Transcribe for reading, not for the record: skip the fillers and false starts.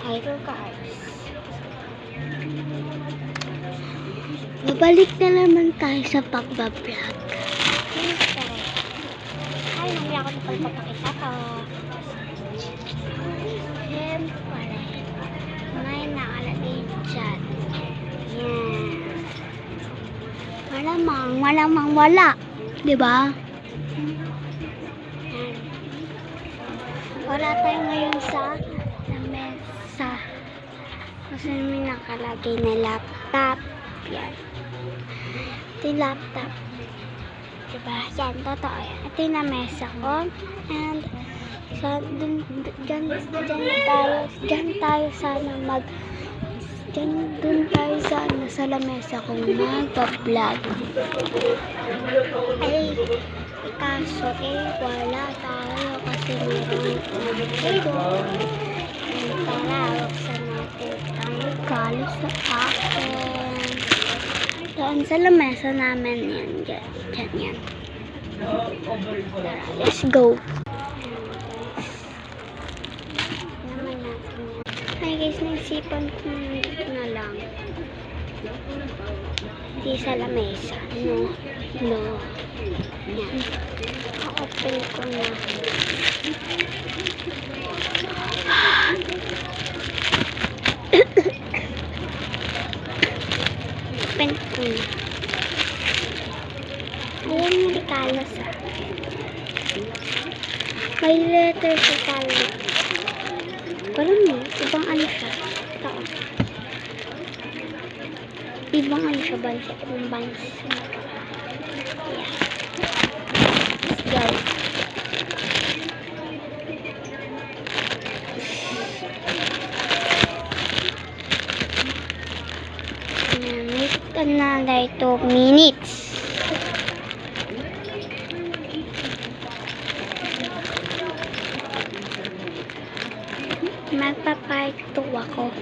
Hello guys. Babalik na naman tayo sa pagbablog. Siyempre. Ay, hindi ako na pagpapakita to. Siyempre. May nakalagay dyan. Yan. Malamang wala. Diba? Yan. Wala tayo ngayon sa lamesa. Kasi may nakalagay na laptop. Yan. Ito yung laptop. Diba? Yan, totoo yan. Ito yung lamesa ko. And, dyan tayo sana dun tayo sana sa lamesa kung mag-vlog. Ay, kaso wala tayo kasi meron ito. Tara, buksan natin ang regalo sa akin. Doon sa lamesa namin yan. Dyan yan. Tara, let's go. Naman natin yan. Ay guys, naisipan ko nandito na lang. Hindi sa lamesa. No. Yan. Open ko na. Open ko na. Ayan yung regalo sa akin. May letter sa talo. Parang mo, ibang ano siya. Ito. Ibang ano siya, bansa. Ibang bansa. Yeah. Let's go. Another 2 minutes. Magpa-part 2 ako.